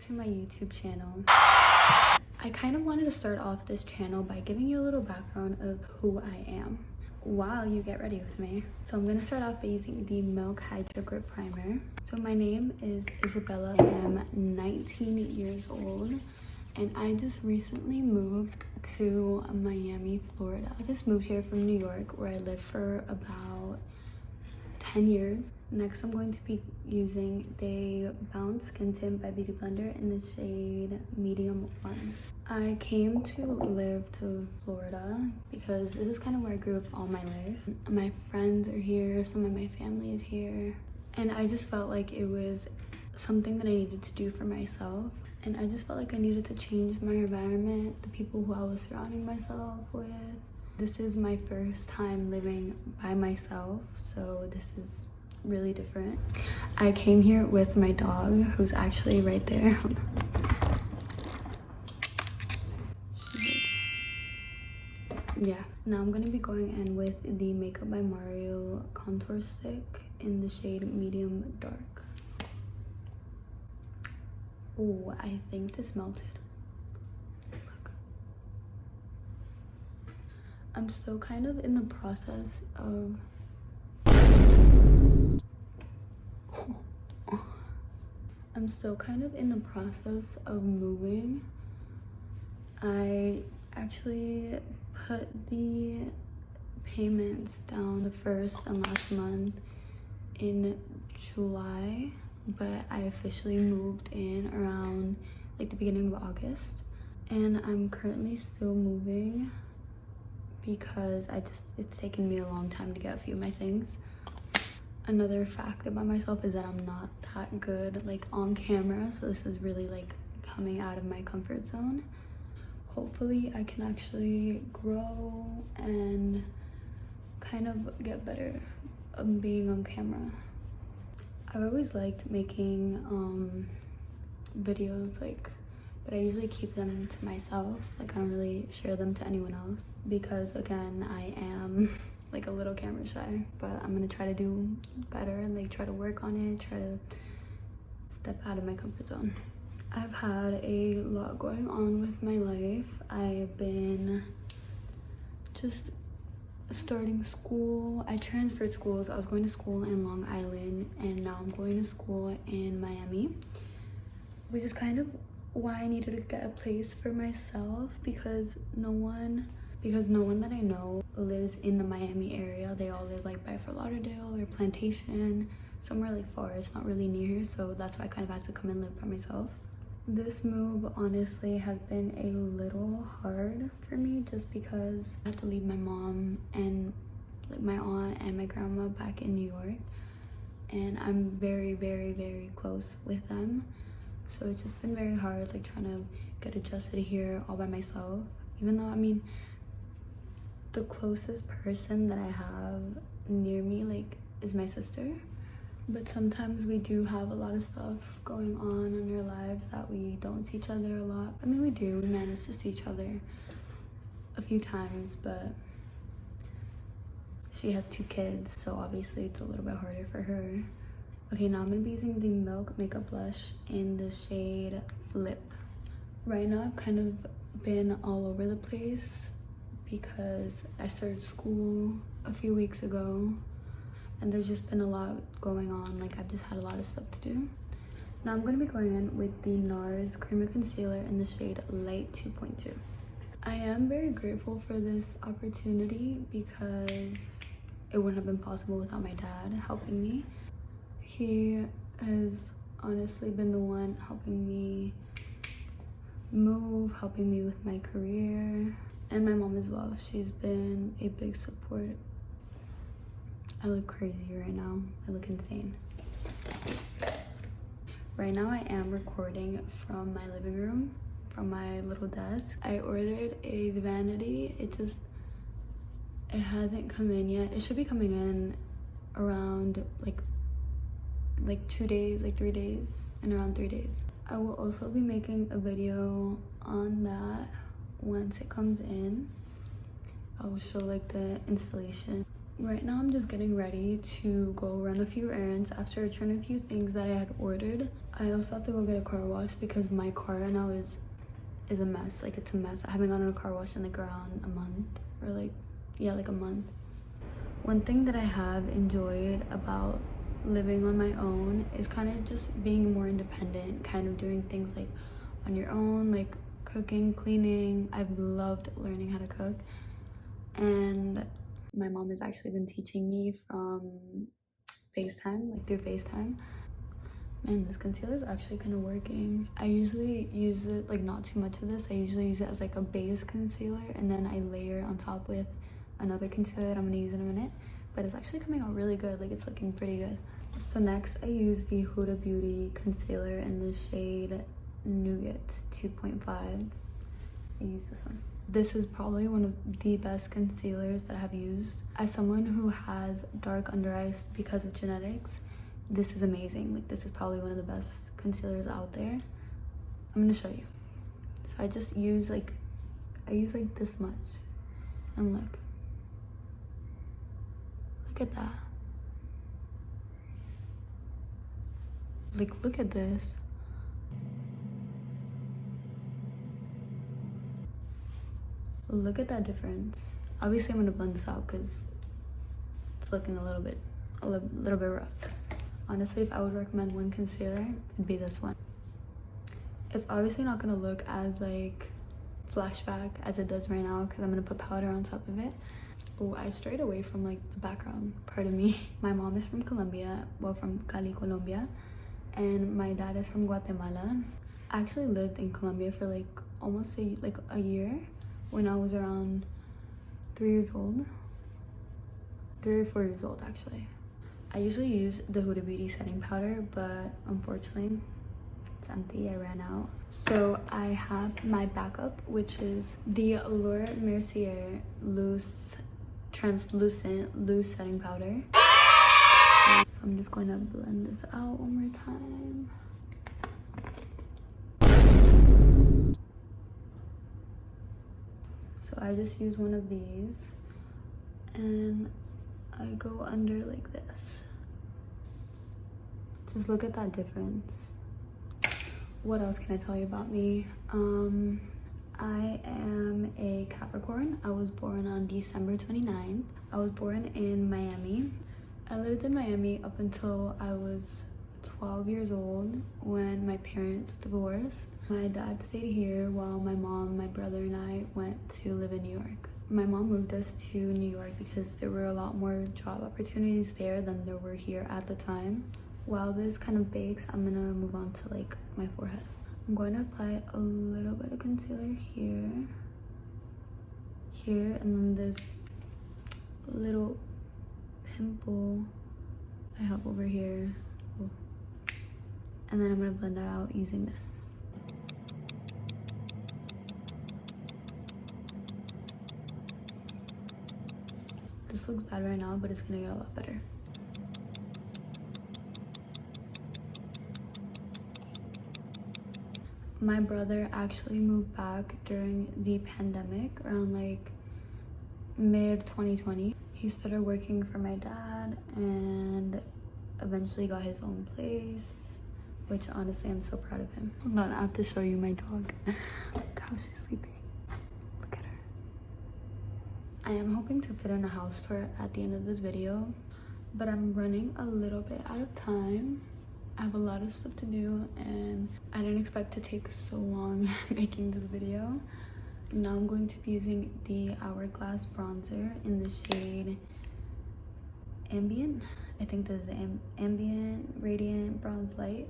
to my YouTube channel. I kind of wanted to start off this channel by giving you a little background of who I am while you get ready with me. So I'm gonna start off by using the Milk Hydro Grip Primer. So my name is Isabella. I am 19 years old and I just recently moved to Miami, Florida. I just moved here from New York where I lived for about 10 years. Next, I'm going to be using the Bounce Skin Tint by Beauty Blender in the shade Medium 1. I came to live to Florida because this is kind of where I grew up all my life. My friends are here, some of my family is here, and I just felt like it was something that I needed to do for myself. And I just felt like I needed to change my environment, the people who I was surrounding myself with. This is my first time living by myself, so this is really different. I came here with my dog, who's actually right there. Yeah, now I'm gonna be going in with the Makeup by Mario contour stick in the shade Medium Dark. Oh, I think this melted. Look. I'm still kind of in the process of moving. I actually put the payments down the first and last month in July, but I officially moved in around like the beginning of August, and I'm currently still moving because it's taken me a long time to get a few of my things. Another fact about myself is that I'm not that good like on camera, so this is really like coming out of my comfort zone. Hopefully I can actually grow and kind of get better at being on camera. I've always liked making videos, but I usually keep them to myself. Like, I don't really share them to anyone else because, again, I am like a little camera shy. But I'm gonna try to do better and like try to work on it, try to step out of my comfort zone. I've had a lot going on with my life. I've been just starting school. I transferred schools. I was going to school in Long Island and now I'm going to school in Miami, which is kind of why I needed to get a place for myself because no one that I know lives in the Miami area. They all live like by Fort Lauderdale or Plantation, somewhere like far. It's not really near here, so that's why I kind of had to come and live by myself. This move honestly has been a little hard for me just because I had to leave my mom and like my aunt and my grandma back in New York, and I'm very, very, very close with them. So it's just been very hard like trying to get adjusted here all by myself, even though I mean the closest person that I have near me like is my sister. But sometimes we do have a lot of stuff going on in our lives that we don't see each other a lot. I mean, we do. We manage to see each other a few times, but she has 2 kids, so obviously it's a little bit harder for her. Okay, now I'm going to be using the Milk Makeup Blush in the shade Lip. Right now, I've kind of been all over the place because I started school a few weeks ago. And there's just been a lot going on. Like, I've just had a lot of stuff to do. Now I'm going to be going in with the NARS Creamy Concealer in the shade Light 2.2. I am very grateful for this opportunity because it wouldn't have been possible without my dad helping me. He has honestly been the one helping me move, helping me with my career, and my mom as well. She's been a big support. I look crazy right now. I look insane. Right now I am recording from my living room, from my little desk. I ordered a vanity. It hasn't come in yet. It should be coming in around like 2 days, like 3 days, in around 3 days. I will also be making a video on that once it comes in. I will show like the installation. Right now I'm just getting ready to go run a few errands after return a few things that I had ordered. I also have to go get a car wash because my car right now is a mess. Like, it's a mess. I haven't gotten a car wash in like around a month, or like, yeah, like a month. One thing that I have enjoyed about living on my own is kind of just being more independent, kind of doing things like on your own, like cooking, cleaning. I've loved learning how to cook, and my mom has actually been teaching me from FaceTime, like through FaceTime. Man, this concealer is actually kind of working. I usually use it, like not too much of this. I usually use it as like a base concealer, and then I layer on top with another concealer that I'm gonna use in a minute. But it's actually coming out really good. Like, it's looking pretty good. So next I use the Huda Beauty concealer in the shade Nougat 2.5. I use this one. This is probably one of the best concealers that I have used. As someone who has dark under eyes because of genetics, this is amazing. Like, this is probably one of the best concealers out there. I'm gonna show you. So I just use like, I use like this much, and look at that. Like, look at this. Look at that difference. Obviously I'm gonna blend this out because it's looking a little bit rough. Honestly, if I would recommend one concealer, it'd be this one. It's obviously not gonna look as like flashback as it does right now because I'm gonna put powder on top of it. Oh, I strayed away from like the background part of me. My mom is from Colombia, well, from Cali, Colombia, and my dad is from Guatemala. I actually lived in Colombia for like almost a year when I was around 3 years old. 3 or 4 years old, actually. I usually use the Huda Beauty setting powder, but unfortunately it's empty. I ran out. So I have my backup, which is the Laura Mercier translucent loose setting powder. So I'm just going to blend this out one more time. So I just use one of these and I go under like this. Just look at that difference. What else can I tell you about me? I am a Capricorn. I was born on December 29th. I was born in Miami. I lived in Miami up until I was 12 years old when my parents divorced. My dad stayed here while my mom, my brother, and I went to live in New York. My mom moved us to New York because there were a lot more job opportunities there than there were here at the time. While this kind of bakes, I'm gonna move on to like my forehead. I'm going to apply a little bit of concealer here, and then this little pimple I have over here. Oh. And then I'm gonna blend that out using this. This looks bad right now, but it's gonna get a lot better. My brother actually moved back during the pandemic around like mid 2020. He started working for my dad and eventually got his own place, which honestly I'm so proud of him. Hold on, I have to show you my dog. Look how she's sleeping. Look at her. I am hoping to fit in a house tour at the end of this video, but I'm running a little bit out of time. I have a lot of stuff to do and I didn't expect to take so long making this video. Now I'm going to be using the Hourglass bronzer in the shade Ambient. I think this is the Ambient Radiant Bronze Light.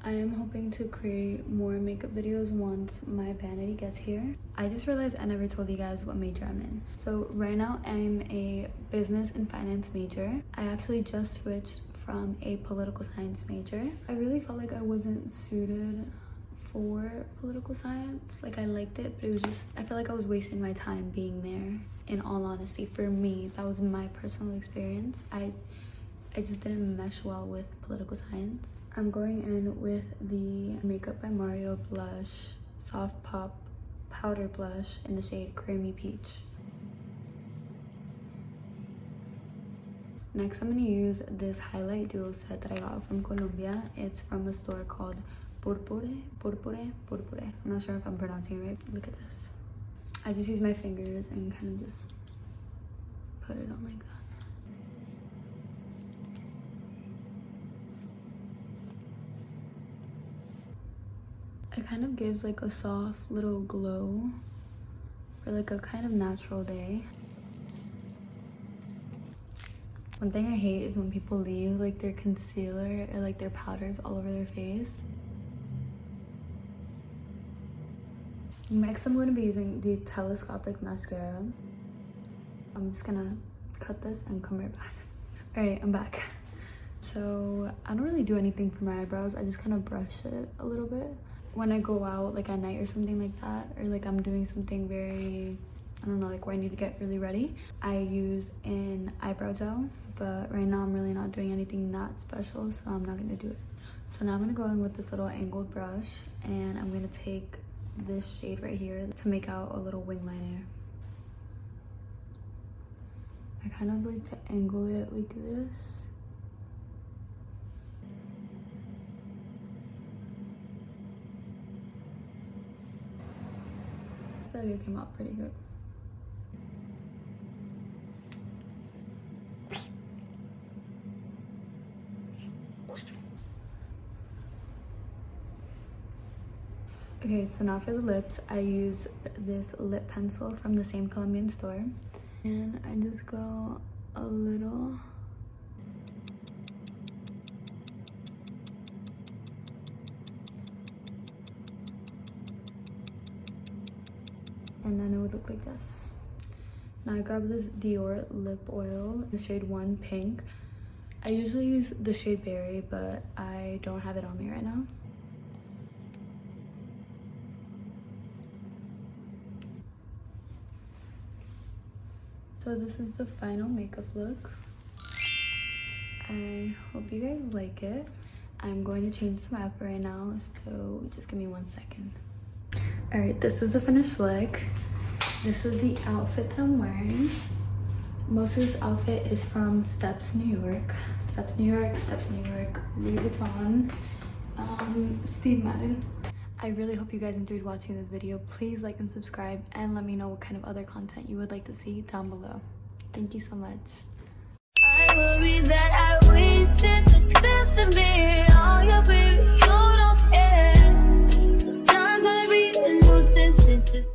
I am hoping to create more makeup videos once my vanity gets here. I just realized I never told you guys what major I'm in. So right now I'm a business and finance major. I actually just switched from a political science major. I really felt like I wasn't suited for political science. Like, I liked it, but it was just, I felt like I was wasting my time being there. In all honesty, for me, that was my personal experience. I just didn't mesh well with political science. I'm going in with the Makeup by Mario blush, Soft Pop powder blush in the shade Creamy Peach. Next, I'm going to use this highlight duo set that I got from Colombia. It's from a store called Purpure. I'm not sure if I'm pronouncing it right. Look at this. I just use my fingers and kind of just put it on like that. It kind of gives like a soft little glow for like a kind of natural day. One thing I hate is when people leave like their concealer or like their powders all over their face. Next, I'm going to be using the telescopic mascara. I'm just gonna cut this and come right back. All right, I'm back. So I don't really do anything for my eyebrows. I just kind of brush it a little bit. When I go out like at night or something like that, or like I'm doing something very, I don't know, like where I need to get really ready, I use an eyebrow gel. But right now I'm really not doing anything that special, so I'm not gonna do it. So now I'm gonna go in with this little angled brush, and I'm gonna take this shade right here to make out a little wing liner. I kind of like to angle it like this. I feel like it came out pretty good. Okay, so now for the lips, I use this lip pencil from the same Colombian store. And I just go a little. And then it would look like this. Now I grab this Dior lip oil, the shade 1 Pink. I usually use the shade Berry, but I don't have it on me right now. So this is the final makeup look. I hope you guys like it. I'm going to change some outfit right now, so just give me 1 second. All right, this is the finished look. This is the outfit that I'm wearing. Most of this outfit is from Steps New York. Steps New York, Louis Vuitton, Steve Madden. I really hope you guys enjoyed watching this video. Please like and subscribe, and let me know what kind of other content you would like to see down below. Thank you so much. I worry that I wasted the best of me. All your baby, you don't care. Sometimes I be the nuisance, it's just